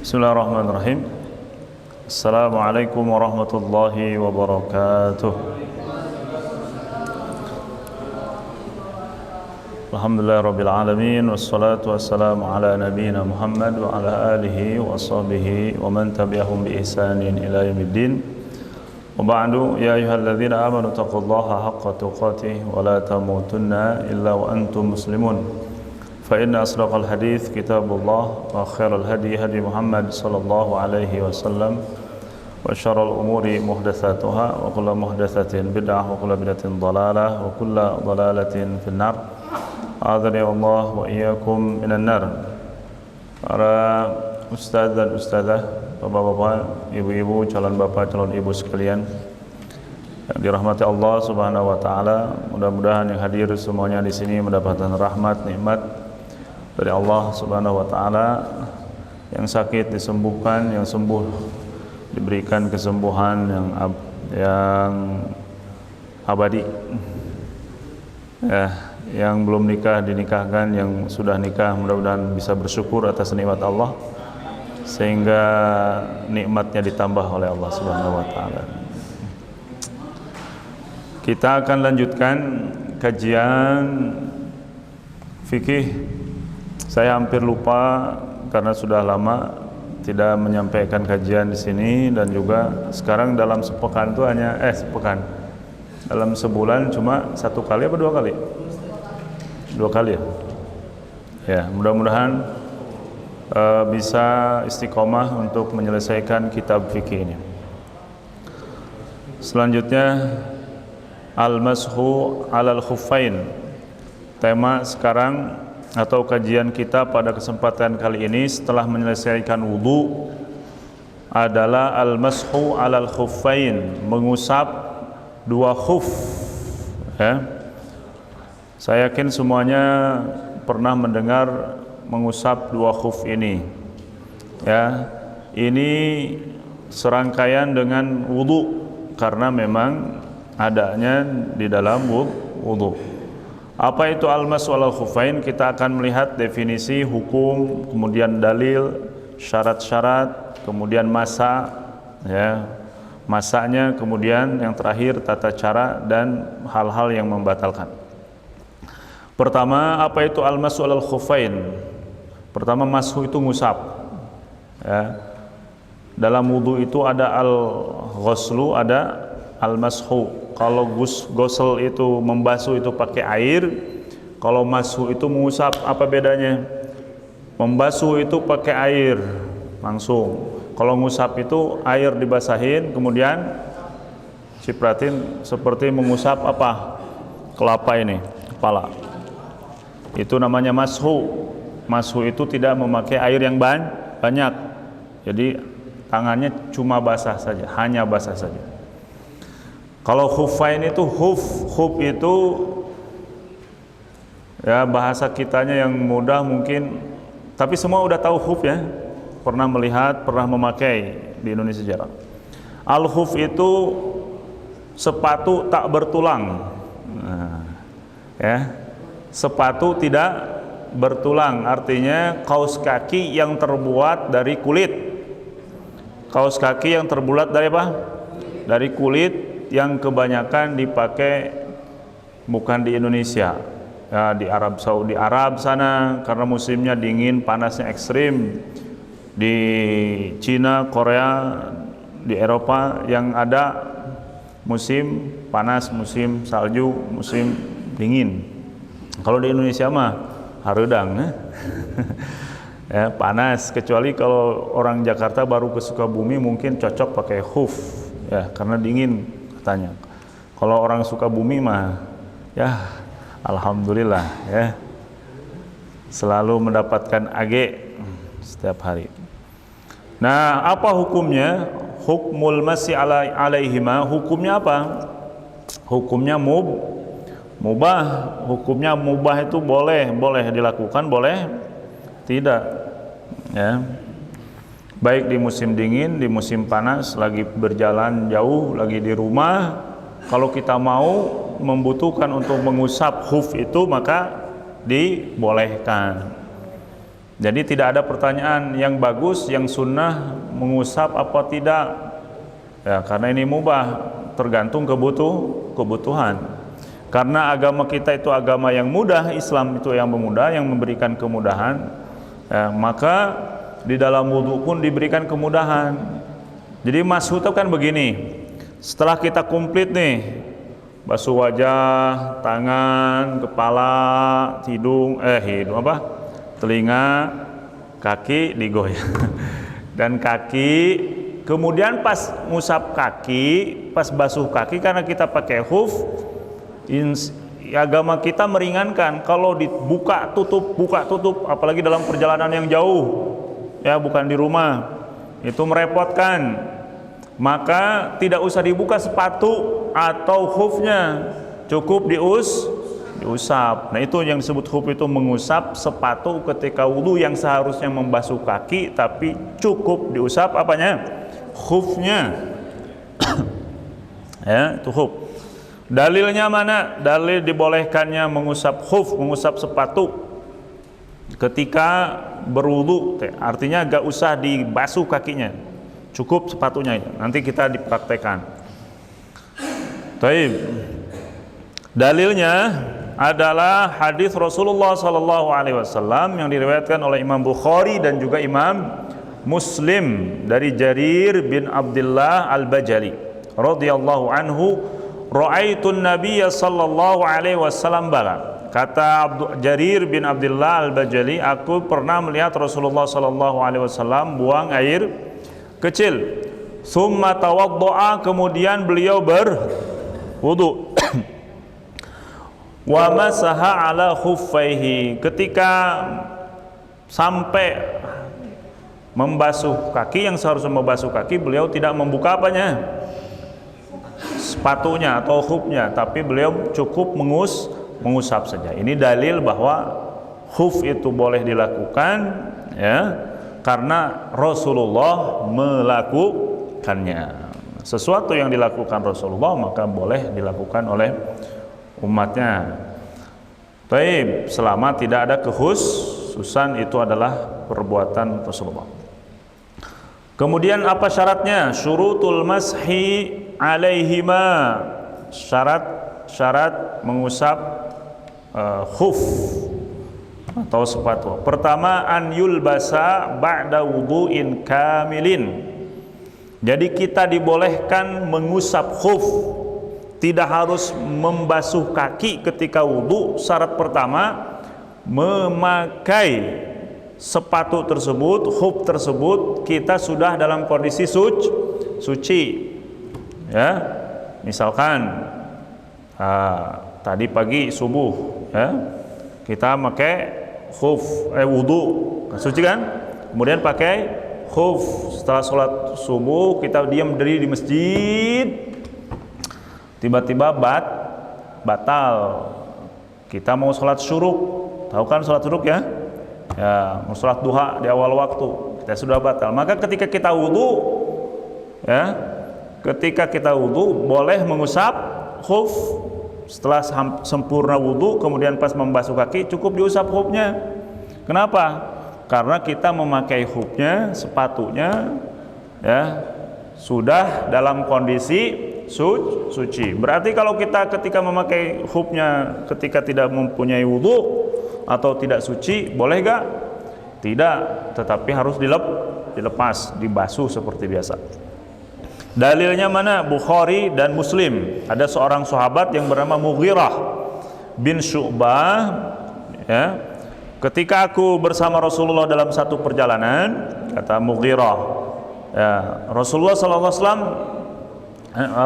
Bismillahirrahmanirrahim. Assalamualaikum warahmatullahi wabarakatuh. Alhamdulillah rabbil alamin, wassalatu wassalamu ala nabiyyina Muhammad wa ala alihi wa sahbihi wa man tabi'ahum bi ihsanin ila yaumiddin. Wa ba'du, ya ayyuhalladzina amanu taqullaha haqqa tuqatih wa la tamutunna illa wa antum muslimun. فإن أصدق الحديث كتاب الله وخير الهدي هدي محمد صلى الله عليه وسلم وشر الأمور محدثاتها وكل محدثة بدعة وكل بدعة ضلالة وكل ضلالة في النار أعاذني الله وإياكم من النار. Para ustaz dan ustazah, bapak-bapak, ibu-ibu, calon bapak, calon ibu sekalian yang dirahmati Allah Subhanahu wa taala, mudah-mudahan yang hadir semuanya di sini mendapatkan rahmat, nikmat dari Allah Subhanahu wa taala. Yang sakit disembuhkan, yang sembuh diberikan kesembuhan yang abadi. Yang belum nikah dinikahkan, yang sudah nikah mudah-mudahan bisa bersyukur atas nikmat Allah sehingga nikmatnya ditambah oleh Allah Subhanahu wa taala. Kita akan lanjutkan kajian fikih. Saya hampir lupa karena sudah lama tidak menyampaikan kajian di sini, dan juga sekarang dalam sepekan itu hanya sepekan. Dalam sebulan cuma satu kali apa dua kali? Dua kali ya. Ya, mudah-mudahan bisa istiqomah untuk menyelesaikan kitab fikih ini. Selanjutnya al-mashu 'alal khuffain. Tema sekarang atau kajian kita pada kesempatan kali ini setelah menyelesaikan wudu adalah al-mashu 'alal khuffain, mengusap dua khuf. Ya. Saya yakin semuanya pernah mendengar mengusap dua khuf ini. Ya, ini serangkaian dengan wudu karena memang adanya di dalam wudu. Apa itu al-mashu 'alal khuffain? Kita akan melihat definisi, hukum, kemudian dalil, syarat-syarat, kemudian masa, ya, masanya, kemudian yang terakhir tata cara dan hal-hal yang membatalkan. Pertama, apa itu al-mashu 'alal khuffain? Pertama, mashu itu ngusap. Ya. Dalam wudu itu ada al-ghuslu, ada al-mashu. Kalau gosel itu membasuh itu pakai air, kalau mashu itu mengusap. Apa bedanya? Membasuh itu pakai air langsung, kalau ngusap itu air dibasahin kemudian cipratin seperti mengusap apa? Kelapa ini, kepala. Itu namanya mashu. Mashu itu tidak memakai air yang banyak. Jadi tangannya cuma basah saja, hanya basah saja. Kalau khuffain itu khuf itu ya bahasa kitanya yang mudah mungkin, tapi semua udah tahu khuf ya, pernah melihat, pernah memakai di Indonesia jarang. Al-khuf itu sepatu tak bertulang. Nah, ya, sepatu tidak bertulang artinya kaos kaki yang terbuat dari kulit. Kaos kaki yang terbuat dari apa? Dari kulit, yang kebanyakan dipakai bukan di Indonesia, ya, di Arab Saudi, Arab sana karena musimnya dingin, panasnya ekstrim. Di Cina, Korea, di Eropa yang ada musim panas, musim salju, musim dingin. Kalau di Indonesia mah hareudang, ya, panas. Kecuali kalau orang Jakarta baru ke Sukabumi mungkin cocok pakai khuf, ya, karena dingin katanya. Kalau orang Sukabumi mah ya alhamdulillah ya, selalu mendapatkan AG setiap hari. Nah, apa hukumnya? Hukmul masyi alaihima, hukumnya apa? Hukumnya mubah. Hukumnya mubah itu boleh dilakukan, boleh tidak, ya. Baik di musim dingin, di musim panas, lagi berjalan jauh, lagi di rumah, kalau kita mau membutuhkan untuk mengusap khuf itu maka dibolehkan. Jadi tidak ada pertanyaan yang bagus, yang sunnah mengusap apa tidak. Ya, karena ini mubah, tergantung kebutuhan. Karena agama kita itu agama yang mudah, Islam itu yang mudah, yang memberikan kemudahan. Ya, maka di dalam wudhu pun diberikan kemudahan. Jadi maksud itu kan begini, setelah kita komplit nih, basuh wajah, tangan, kepala, hidung telinga, kaki digoyang dan kaki. Kemudian pas ngusap kaki, pas basuh kaki, karena kita pakai khuf, agama kita meringankan. Kalau dibuka tutup, apalagi dalam perjalanan yang jauh, ya bukan di rumah, itu merepotkan. Maka tidak usah dibuka sepatu atau khufnya, cukup diusap. Nah, itu yang disebut khuf, itu mengusap sepatu ketika wudu yang seharusnya membasuh kaki, tapi cukup diusap apanya? Khufnya. Ya, itu khuf. Dalilnya mana? Dalil dibolehkannya mengusap khuf, mengusap sepatu ketika berwudu, artinya gak usah dibasuh kakinya, cukup sepatunya. Nanti kita dipraktekkan. Taib. Dalilnya adalah hadis Rasulullah SAW yang diriwayatkan oleh Imam Bukhari dan juga Imam Muslim dari Jarir bin Abdullah Al-Bajali radhiyallahu anhu, ra'aitun nabiyya sallallahu alaihi wasallam bala. Kata Jarir bin Abdullah Al-Bajali, aku pernah melihat Rasulullah sallallahu alaihi wasallam buang air kecil. Summa tawaddo'a, kemudian beliau berwudu. Wa masaha ala khuffaihi, ketika sampai membasuh kaki, yang seharusnya membasuh kaki, beliau tidak membuka apanya? Sepatunya atau khufnya, tapi beliau cukup mengusap saja. Ini dalil bahwa khuf itu boleh dilakukan, ya, karena Rasulullah melakukannya. Sesuatu yang dilakukan Rasulullah maka boleh dilakukan oleh umatnya. Baik, selama tidak ada kekhususan, itu adalah perbuatan Rasulullah. Kemudian apa syaratnya? Syurutul mashi alaihima, syarat mengusap khuf atau sepatu. Pertama, an yulbasa ba'da wudu'in kamilin. Jadi kita dibolehkan mengusap khuf, tidak harus membasuh kaki ketika wudu. Syarat pertama, memakai sepatu tersebut, khuf tersebut, kita sudah dalam kondisi suci. Ya, misalkan tadi pagi subuh, ya, kita pakai khuf, wudu, suci kan? Kemudian pakai khuf. Setelah sholat subuh kita diam di masjid, tiba-tiba batal. Kita mau sholat syuruk, tahu kan sholat syuruk ya? Ya, mau sholat duha di awal waktu, kita sudah batal. Maka ketika kita wudu, ya, ketika kita wudu boleh mengusap khuf. Setelah sempurna wudu, kemudian pas membasuh kaki, cukup diusap khufnya. Kenapa? Karena kita memakai khufnya, sepatunya, ya, sudah dalam kondisi suci. Berarti kalau kita ketika memakai khufnya ketika tidak mempunyai wudu atau tidak suci, boleh gak? Tidak, tetapi harus dilepas, dibasuh seperti biasa. Dalilnya mana? Bukhari dan Muslim. Ada seorang sahabat yang bernama Mughirah bin Syu'bah, ya, ketika aku bersama Rasulullah dalam satu perjalanan, kata Mughirah, ya, Rasulullah SAW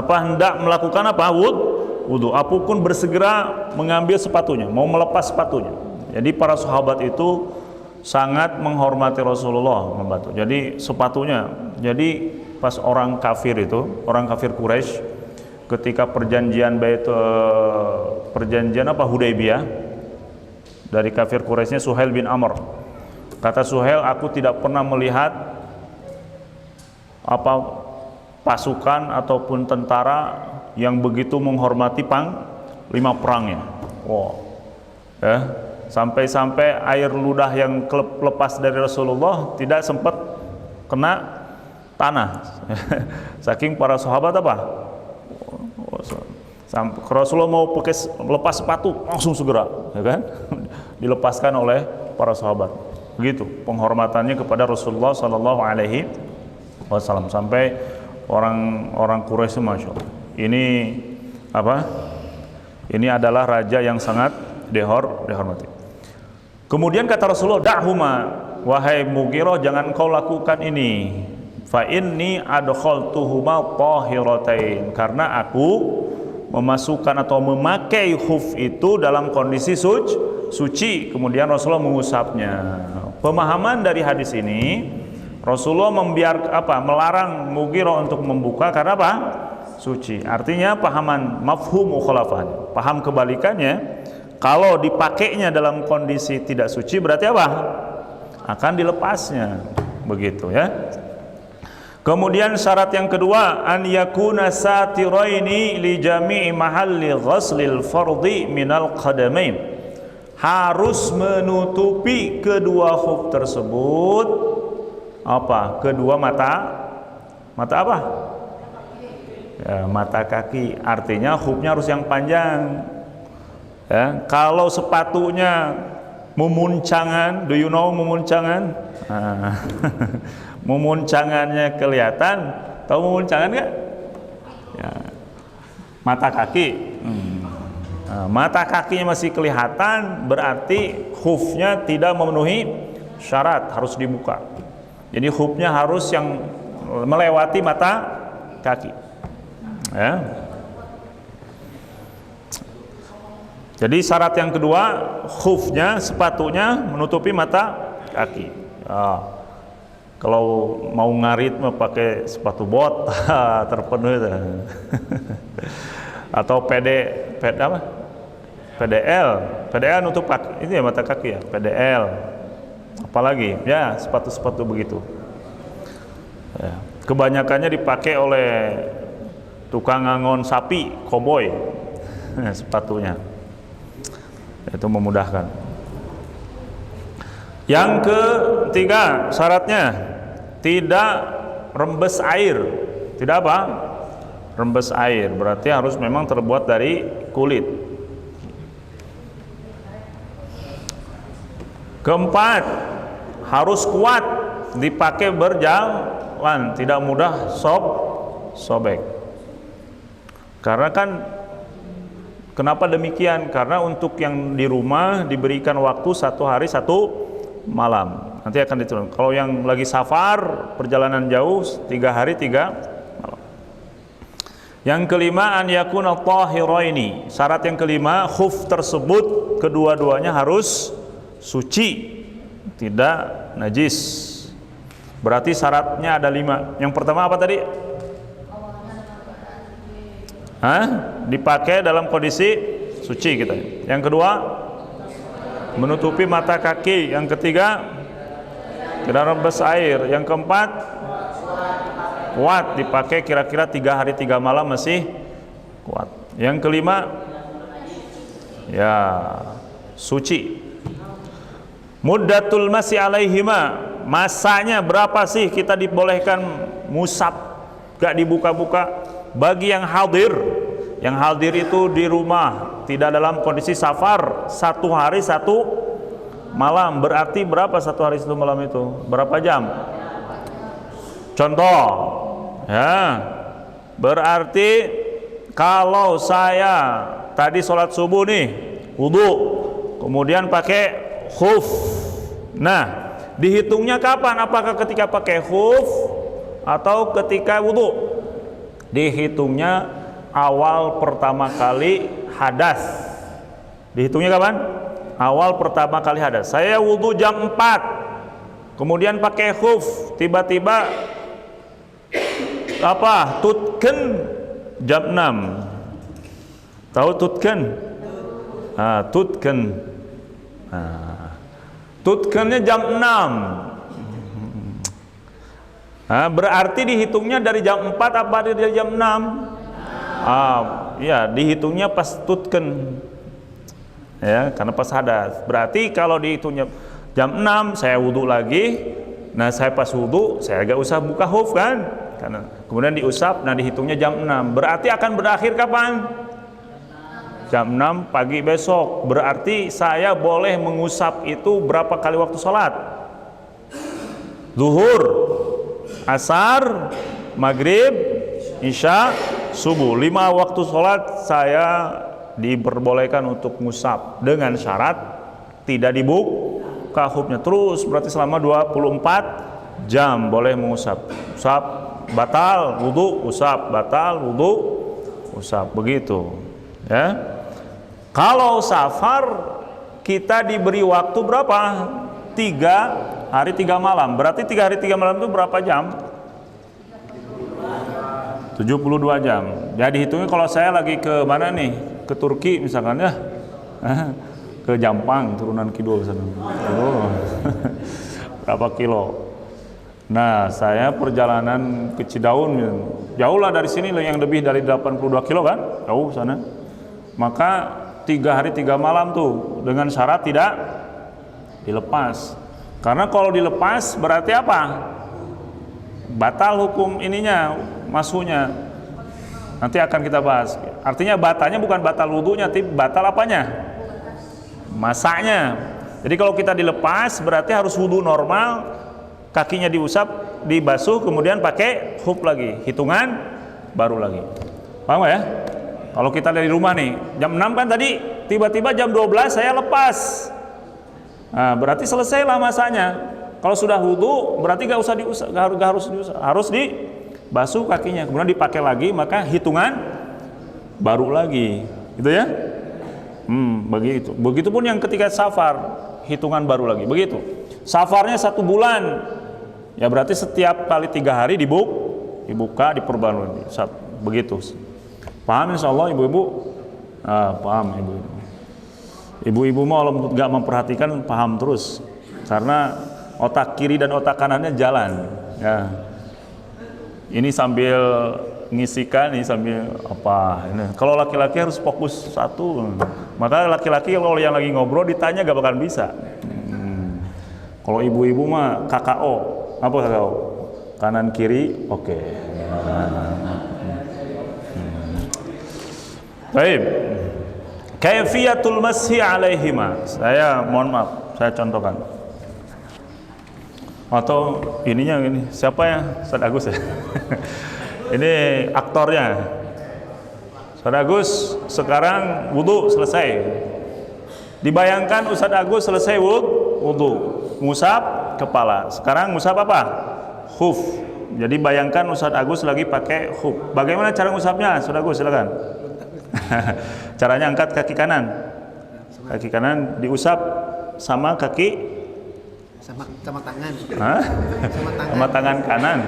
hendak melakukan apa? Wudu. Aku pun bersegera mengambil sepatunya, mau melepas sepatunya. Jadi para sahabat itu sangat menghormati Rasulullah, membantu. Jadi sepatunya, jadi pas orang kafir itu, orang kafir Quraisy, ketika perjanjian Hudaybiyah, dari kafir Quraisynya Suhail bin Amr, kata Suhail, aku tidak pernah melihat pasukan ataupun tentara yang begitu menghormati panglima perangnya. Wow, ya, sampai-sampai air ludah yang lepas dari Rasulullah tidak sempat kena tanah. Saking para sahabat apa? Rasulullah mau pakai lepas sepatu langsung segera, ya kan? Dilepaskan oleh para sahabat. Begitu penghormatannya kepada Rasulullah Sallallahu Alaihi Wasallam, sampai orang Quraisy, masya Allah, ini apa? Ini adalah raja yang sangat dihormati. Kemudian kata Rasulullah, da'huma, wahai Mughirah, jangan kau lakukan ini. Fa inni adkhaltuhuma tahiratain, karena aku memasukkan atau memakai khuf itu dalam kondisi suci. Kemudian Rasulullah mengusapnya. Pemahaman dari hadis ini, Rasulullah melarang Mughirah untuk membuka karena apa? Suci. Artinya pahaman mafhum mukhalafahnya, paham kebalikannya, kalau dipakainya dalam kondisi tidak suci berarti apa? Akan dilepasnya. Begitu ya. Kemudian syarat yang kedua, an yakuna satiraini li jami'i mahalli ghaslil fardhi minal qadamain. Harus menutupi kedua khuf tersebut apa? Kedua mata apa? Ya, mata kaki. Artinya khufnya harus yang panjang. Ya, kalau sepatunya memuncangan, do you know memuncangan? Memuncangannya kelihatan, tahu memuncangan nggak? Ya. Mata kaki, mata kakinya masih kelihatan, berarti khufnya tidak memenuhi syarat, harus dibuka. Jadi khufnya harus yang melewati mata kaki. Ya. Jadi syarat yang kedua, khufnya, sepatunya menutupi mata kaki. Ya. Kalau mau ngarit mah pakai sepatu bot terpenuhi itu. Atau PDL nutup kaki. Ini ya mata kaki ya, PDL. Apalagi ya sepatu-sepatu begitu. Ya. Kebanyakannya dipakai oleh tukang ngangon sapi, koboi. Sepatunya. Itu memudahkan. Yang ketiga syaratnya, tidak rembes air. Tidak apa? Rembes air, berarti harus memang terbuat dari kulit. Keempat, harus kuat, dipakai berjalan, tidak mudah sobek. Karena kan, kenapa demikian? Karena untuk yang di rumah diberikan waktu 1 hari 1 malam. Nanti akan diturun. Kalau yang lagi safar, perjalanan jauh, 3 hari 3 malam. Yang kelima, an yakuna tahiraini. Syarat yang kelima, khuf tersebut kedua-duanya harus suci, tidak najis. Berarti syaratnya ada 5. Yang pertama apa tadi? Dipakai dalam kondisi suci kita. Yang kedua, menutupi mata kaki. Yang ketiga, tidak rembes air. Yang keempat, kuat, dipakai kira-kira 3 hari 3 malam masih kuat. Yang kelima, ya suci. Muddatul masih alaihima, masanya berapa sih kita dibolehkan musab, gak dibuka-buka? Bagi yang hadir itu di rumah, tidak dalam kondisi safar, 1 hari 1 malam. Berarti berapa 1 hari 1 malam itu? Berapa jam? Contoh, ya, berarti kalau saya tadi sholat subuh nih, wudu, kemudian pakai khuf. Nah, dihitungnya kapan? Apakah ketika pakai khuf atau ketika wudu? Dihitungnya awal pertama kali hadas. Dihitungnya kapan? Awal pertama kali hadas. Saya wudu jam 4, kemudian pakai khuf, tiba-tiba apa? Tutken jam 6. Tahu tutken? Tutken. Tutkennya jam 6. Berarti dihitungnya dari jam 4 apa dari jam 6? Ya, dihitungnya pas tutken. ya, karena pas hadas. Berarti kalau dihitungnya jam 6 saya wudhu lagi, nah saya pas wudhu saya gak usah buka huf kan, karena kemudian diusap, nah dihitungnya jam 6. Berarti akan berakhir kapan? Jam 6 pagi besok. Berarti saya boleh mengusap itu berapa kali waktu sholat? Zuhur, asar, maghrib, isya, subuh. 5 waktu sholat saya diperbolehkan untuk ngusap dengan syarat tidak dibuka hufnya. Terus berarti selama 24 jam boleh mengusap. Usap, batal, wudu, usap, batal, wudu, usap. Begitu ya. Kalau safar kita diberi waktu berapa? 3 hari 3 malam. Berarti 3 hari 3 malam itu berapa jam? 72 jam. Jadi hitungnya kalau saya lagi ke mana nih? Ke Turki misalkan ya. Ke Jampang, turunan kidul sana. Oh. Berapa kilo? Nah, saya perjalanan ke Cidaun jauh lah dari sini, yang lebih dari 82 kilo kan? Jauh sana. Maka 3 hari 3 malam tuh dengan syarat tidak dilepas. Karena kalau dilepas berarti apa? Batal hukum ininya, masunya. Nanti akan kita bahas. Artinya batalnya bukan batal wudunya, tapi batal apanya? Masanya. Jadi kalau kita dilepas berarti harus wudu normal, kakinya diusap, dibasuh, kemudian pakai huf lagi, hitungan baru lagi. Paham ya? Kalau kita dari rumah nih, jam 6 kan tadi, tiba-tiba jam 12 saya lepas. Nah, berarti selesailah masanya. Kalau sudah wudu, berarti gak usah diusap, gak harus diusap, harus dibasuh kakinya, kemudian dipakai lagi, maka hitungan baru lagi. Gitu ya? Begitu. Begitupun yang ketika safar, hitungan baru lagi. Begitu. Safarnya 1 bulan, ya berarti setiap kali 3 hari dibuka, diperbarui. Begitu. Paham insyaallah ibu-ibu? Paham ibu-ibu. Ibu-ibu mau nggak memperhatikan, paham terus. Karena otak kiri dan otak kanannya jalan. Ya. Ini sambil ngisikan, ini sambil apa? Ini. Kalau laki-laki harus fokus satu. Maka laki-laki kalau yang lagi ngobrol ditanya gak bakal bisa. Kalau ibu-ibu mah KKO. Apa KKO? Kanan kiri, oke. Baik. Kaifiyatul mashi alaihima. Saya mohon maaf, saya contohkan. Atau ininya ini, siapa ya? Ustaz Agus ya? Ini aktornya. Ustaz Agus sekarang wudu selesai. Dibayangkan Ustaz Agus selesai wudu, ngusap kepala. Sekarang ngusap apa? Khuf. Jadi bayangkan Ustaz Agus lagi pakai khuf. Bagaimana cara ngusapnya? Ustaz Agus silakan. Caranya angkat kaki kanan. Kaki kanan diusap sama kaki sama tangan. Hah? Sama tangan kanan.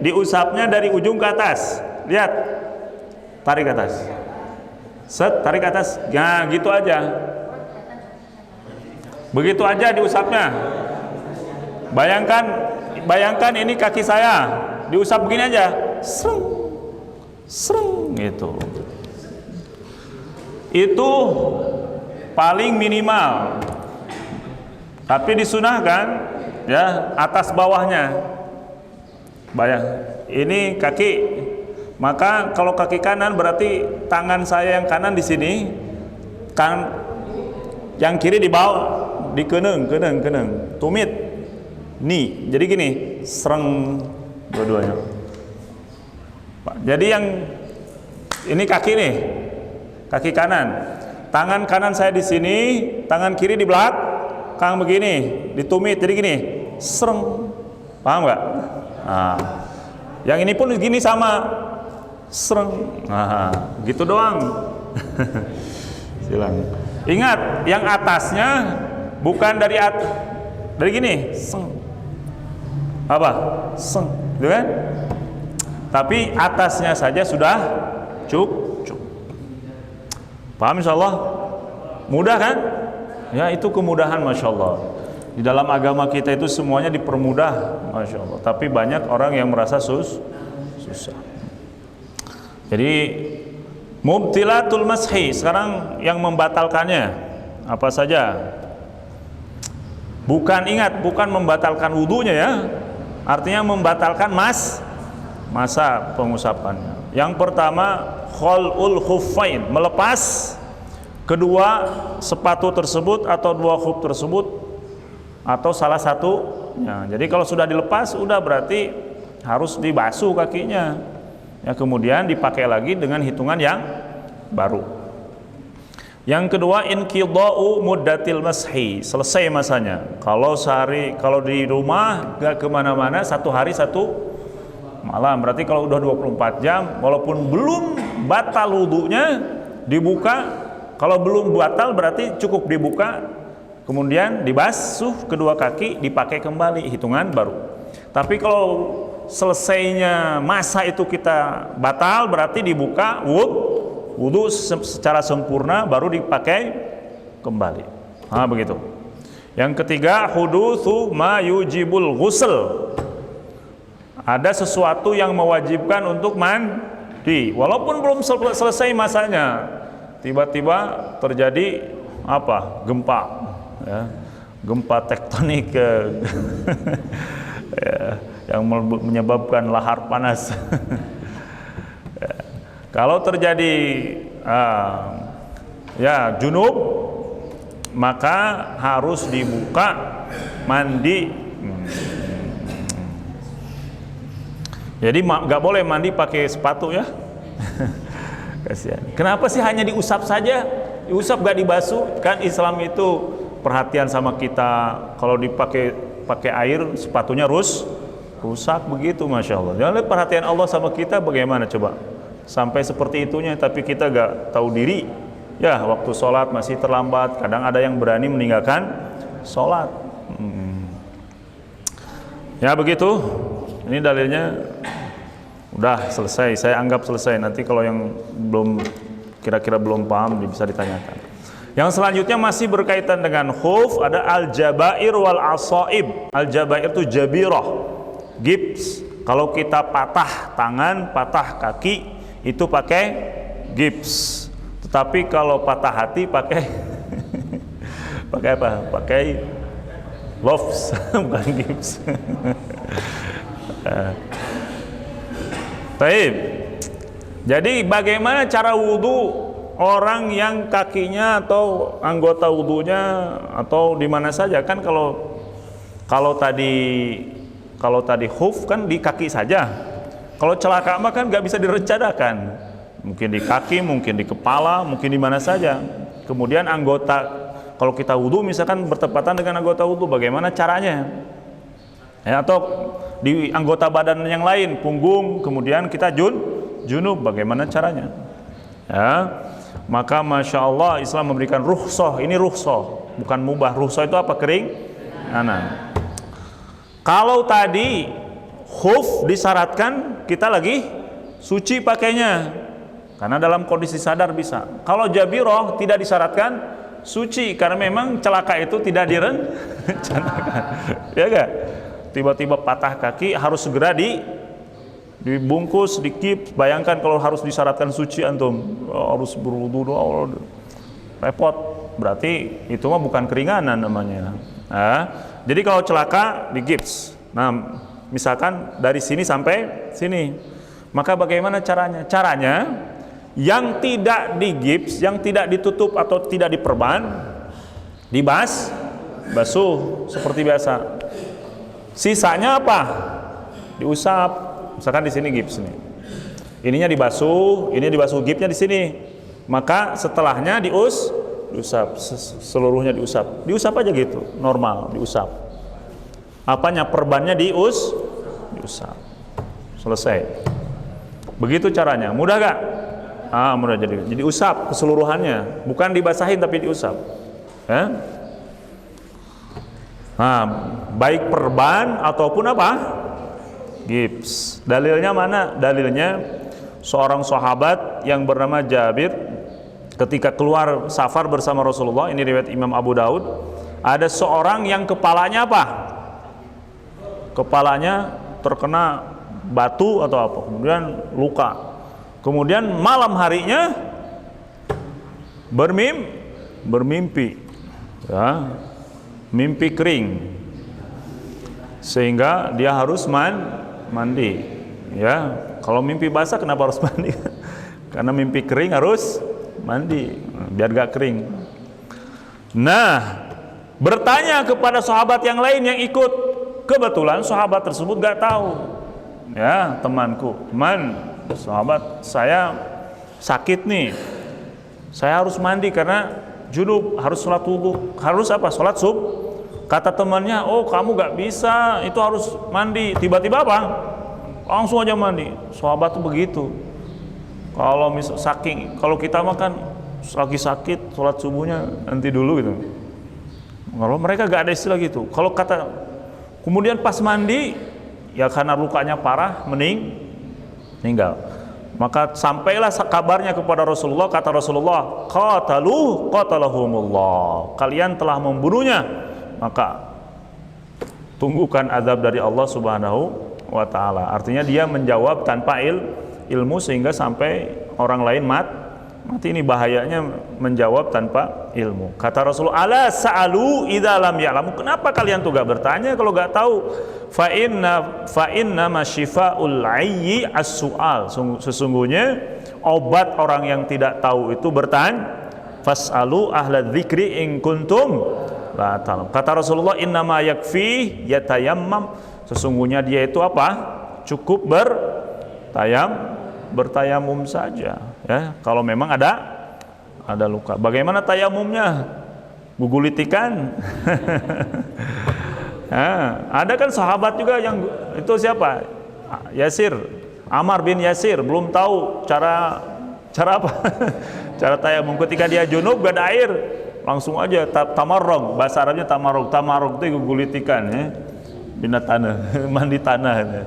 Diusapnya dari ujung ke atas. Lihat. Tarik ke atas. Set, tarik ke atas. Nah, gitu aja. Begitu aja diusapnya. Bayangkan ini kaki saya. Diusap begini aja. Sreng gitu. Itu paling minimal. Tapi disunahkan ya atas bawahnya. Bayang, ini kaki. Maka kalau kaki kanan berarti tangan saya yang kanan di sini, kan yang kiri di bawah, di keneng, tumit. Nih, jadi gini, sreng dua-duanya. Jadi yang ini kaki nih, kaki kanan. Tangan kanan saya di sini, tangan kiri di belakang begini, ditumit. Jadi gini, sereng. Paham nggak? Nah, yang ini pun gini sama, sereng. Nah, gitu doang. Silakan. Ingat, yang atasnya bukan dari gini, seng. Apa? Seng, gitu kan? Tapi atasnya saja sudah cukup. Paham insyaallah? Mudah kan? Ya, itu kemudahan masyaallah. Di dalam agama kita itu semuanya dipermudah masyaallah. Tapi banyak orang yang merasa susah. Jadi Mubtilatul mashi, sekarang yang membatalkannya apa saja? Bukan membatalkan wudunya ya. Artinya membatalkan masa pengusapannya. Yang pertama, khal'ul khuffain, melepas kedua sepatu tersebut atau dua khuf tersebut atau salah satunya. Jadi kalau sudah dilepas, udah berarti harus dibasuh kakinya. Ya, kemudian dipakai lagi dengan hitungan yang baru. Yang kedua, inqidha'u muddatil mashi, selesai masanya. Kalau di rumah gak kemana-mana, satu hari satu malam, berarti kalau udah 24 jam walaupun belum batal wudunya dibuka. Kalau belum batal berarti cukup dibuka, kemudian dibasuh kedua kaki, dipakai kembali, hitungan baru. Tapi kalau selesainya masa itu kita batal, berarti dibuka wudu secara sempurna baru dipakai kembali. Begitu. Yang ketiga, hudutsu ma yujibul ghusl, ada sesuatu yang mewajibkan untuk mandi walaupun belum selesai masanya. Tiba-tiba terjadi gempa ya, gempa tektonik yang menyebabkan lahar panas. Kalau terjadi junub, maka harus dibuka, mandi. Jadi nggak boleh mandi pakai sepatu ya. Kasihan. Kenapa sih hanya diusap saja? Diusap gak dibasuh? Kan Islam itu perhatian sama kita. Kalau pakai air, sepatunya rusak begitu, masya Allah. Jangan lihat perhatian Allah sama kita bagaimana coba. Sampai seperti itunya, tapi kita gak tahu diri. Ya, waktu sholat masih terlambat. Kadang ada yang berani meninggalkan sholat. Ya begitu. Ini dalilnya udah selesai. Saya anggap selesai. Nanti kalau yang kira-kira belum paham bisa ditanyakan. Yang selanjutnya masih berkaitan dengan khuf, ada al-jabair wal asaib. Al-jabair itu jabirah, gips. Kalau kita patah tangan, patah kaki, itu pakai gips. Tetapi kalau patah hati pakai pakai apa? Pakai gloves, bukan gips. Baik. Jadi bagaimana cara wudu orang yang kakinya atau anggota wudunya atau di mana saja, kan kalau tadi khuf kan di kaki saja. Kalau celaka mah kan nggak bisa direncanakan. Mungkin di kaki, mungkin di kepala, mungkin di mana saja. Kemudian kalau kita wudu misalkan bertepatan dengan anggota wudu, bagaimana caranya? Ya, atau di anggota badan yang lain, punggung, kemudian kita junub, bagaimana caranya? Ya, maka masya Allah Islam memberikan rukhsah. Ini rukhsah, bukan mubah. Rukhsah itu apa? Kalau tadi khuf disyaratkan kita lagi suci pakainya, karena dalam kondisi sadar bisa. Kalau jabirah tidak disyaratkan suci, karena memang celaka itu tidak direncanakan. Ya enggak? Tiba-tiba patah kaki harus segera dibungkus, dikip. Bayangkan kalau harus disyaratkan suci, antum harus berwudu, repot. Berarti itu mah bukan keringanan namanya. Jadi kalau celaka digips. Nah, misalkan dari sini sampai sini, maka bagaimana caranya? Caranya yang tidak digips, yang tidak ditutup atau tidak diperban, basuh seperti biasa. Sisanya apa? Diusap. Misalkan di sini gips nih. Ininya dibasuh, ini dibasuh, gipsnya di sini. Maka setelahnya diusap, seluruhnya diusap. Diusap aja gitu, normal, diusap. Apanya? Perbannya diusap. Selesai. Begitu caranya. Mudah gak? Mudah. Jadi usap keseluruhannya, bukan dibasahin tapi diusap. Baik perban ataupun apa? Gips. Dalilnya mana? Dalilnya seorang sahabat yang bernama Jabir ketika keluar safar bersama Rasulullah, ini riwayat Imam Abu Daud, ada seorang yang kepalanya apa? Kepalanya terkena batu atau apa, kemudian luka. Kemudian malam harinya bermimpi, ya, mimpi kering, sehingga dia harus mandi, ya. Kalau mimpi basah kenapa harus mandi? Karena mimpi kering harus mandi, biar gak kering. Nah, bertanya kepada sahabat yang lain yang ikut, kebetulan sahabat tersebut gak tahu, ya, temanku, sahabat saya sakit nih, saya harus mandi karena junub, harus sholat wudu, harus apa? Sholat subuh. Kata temannya, oh kamu gak bisa, itu harus mandi. Tiba-tiba apa? Langsung aja mandi. Sahabat tuh begitu. Kalau kalau kita makan lagi sakit, sholat subuhnya nanti dulu gitu. Kalau mereka gak ada istilah gitu. Kalau kemudian pas mandi, ya karena lukanya parah, meninggal. Maka sampailah kabarnya kepada Rasulullah, kata Rasulullah, qatalahumullah, kalian telah membunuhnya, maka tunggukan azab dari Allah Subhanahu wa ta'ala. Artinya dia menjawab tanpa ilmu sehingga sampai orang lain mati. Ini bahayanya menjawab tanpa ilmu. Kata Rasulullah, ala sa'alu idza lam ya'lamu, kenapa kalian tuh gak bertanya kalau gak tahu? Fa inna masyifaul ayyi as-su'al, sesungguhnya obat orang yang tidak tahu itu bertanya. Fas'alu ahla dzikri in kuntum la ta'lam. Kata Rasulullah, innama yakfi yatayammam, sesungguhnya dia itu apa? Cukup bertayamum saja, ya, kalau memang ada luka. Bagaimana tayamumnya? Gugulitikan. Nah, ada kan sahabat juga yang itu siapa? Yasir, Ammar bin Yasir, belum tahu cara apa? Cara tayamum. Ketika dia junub gak ada air, langsung aja tamarrog, bahasa Arabnya tamarrog itu gugulitikan, ya, bina tanah, mandi tanah, ya.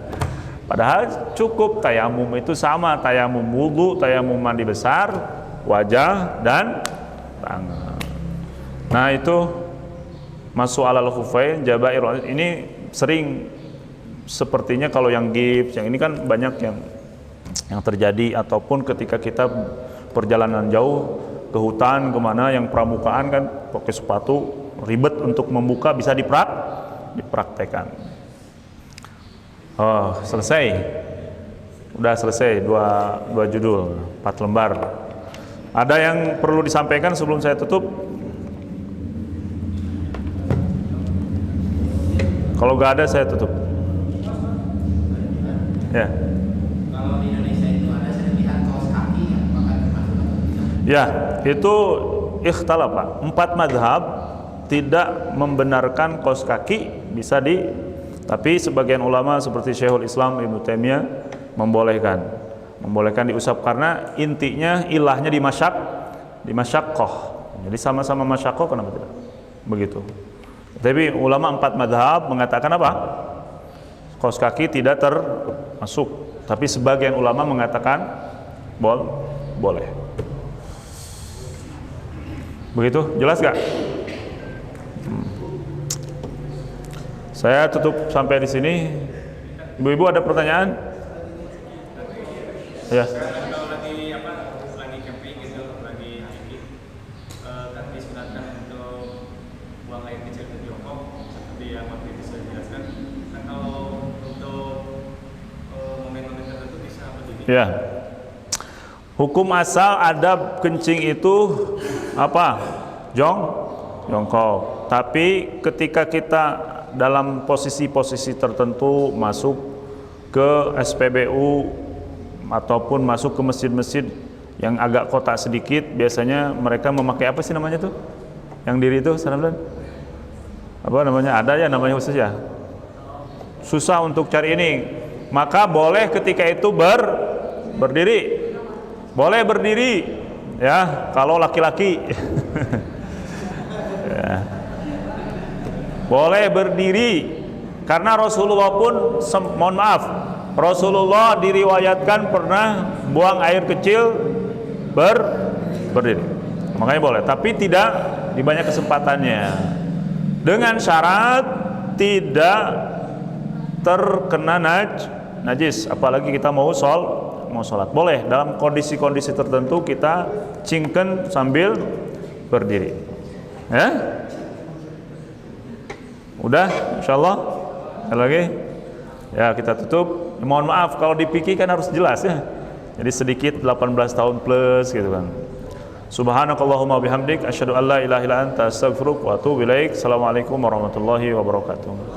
Padahal cukup tayamum itu sama, tayamum wudu, tayamum mandi besar, wajah dan tangan. Nah itu masuk alal khufain jabair. Ini sering sepertinya kalau yang gips, yang ini kan banyak yang terjadi, ataupun ketika kita perjalanan jauh ke hutan yang pramukaan kan pakai sepatu ribet untuk membuka, bisa dipraktekkan. Oh, selesai. Udah selesai dua judul, 4 lembar. Ada yang perlu disampaikan sebelum saya tutup? Kalau nggak ada saya tutup. Ya. Kalau di Indonesia itu ada serpihan kaos kaki yang bahkan termasuk. Ya, itu ikhtilaf, Pak. 4 mazhab tidak membenarkan kaos kaki bisa tapi sebagian ulama seperti Syekhul Islam Ibnu Taimiyah membolehkan diusap karena intinya ilahnya di masyaqqah. Jadi sama-sama masyaqqah, kenapa tidak? Begitu. Tapi ulama 4 mazhab mengatakan apa? Kaos kaki tidak termasuk. Tapi sebagian ulama mengatakan boleh. Begitu, jelas gak? Saya tutup sampai di sini. Ibu-ibu ada pertanyaan? Ya. Kalau lagi camping gitu, lagi hiking, kan disunatkan untuk buang air kecil ke jongkok seperti yang waktu itu saya jelaskan. Nah kalau untuk momen-momen tertentu bisa berdiri. Ya. Hukum asal adab kencing itu apa? Jongkok. Tapi ketika kita dalam posisi-posisi tertentu masuk ke SPBU ataupun masuk ke masjid-masjid yang agak kotak sedikit, biasanya mereka memakai apa sih namanya tuh? Yang diri itu, apa namanya? Ada ya namanya khusus ya? Susah untuk cari ini. Maka boleh ketika itu berdiri. Boleh berdiri, ya, kalau laki-laki. Ya. Boleh berdiri karena Rasulullah pun mohon maaf, Rasulullah diriwayatkan pernah buang air kecil berdiri, makanya boleh, tapi tidak di banyak kesempatannya, dengan syarat tidak terkena najis, apalagi kita mau mau sholat. Boleh dalam kondisi-kondisi tertentu kita cingken sambil berdiri. Ya? Udah, insyaallah. Ada lagi? Ya, kita tutup. Mohon maaf kalau di fikih kan harus jelas ya. Jadi sedikit 18 tahun plus gitu kan. Subhanakallahumma bihamdik asyhadu an la ilaha illa anta astaghfiruka wa atubu ilaik. Assalamualaikum warahmatullahi wabarakatuh.